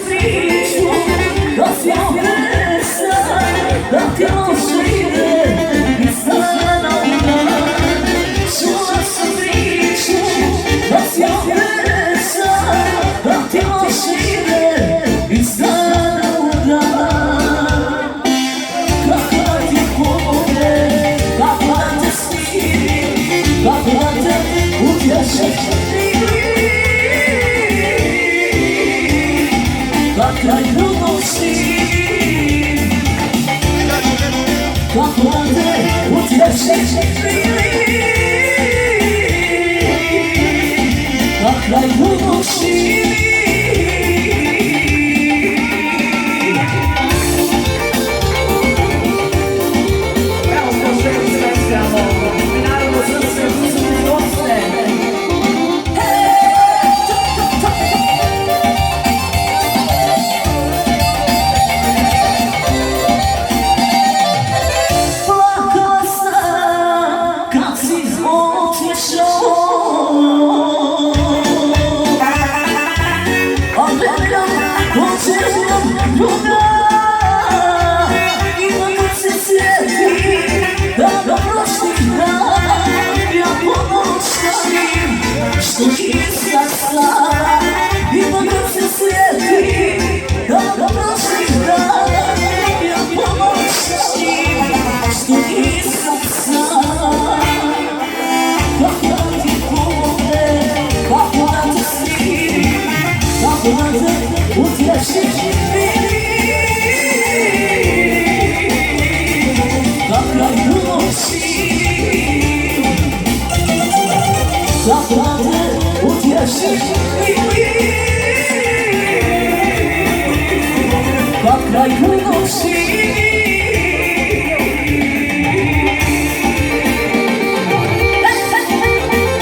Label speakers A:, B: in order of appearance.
A: priču, da si opresa, da ti loše ide iz dana u dan. Čula sam priču, da si opresa, da ti loše ide iz dana u dan. Kakva ti pomogne, kakva te smiri, kakva te utješe. Kraj noći, kako te utješi kraj noći. Evo što želim specijalno, i naravno srce uzme goste. Što iza slava ima kad se sjeti da prošlih dana ja pomoćim. Što iza slava kako da ti pomogne, kako da te smiri, kako da te utješi. Kakva noći, kakva te utješi, kakva noći.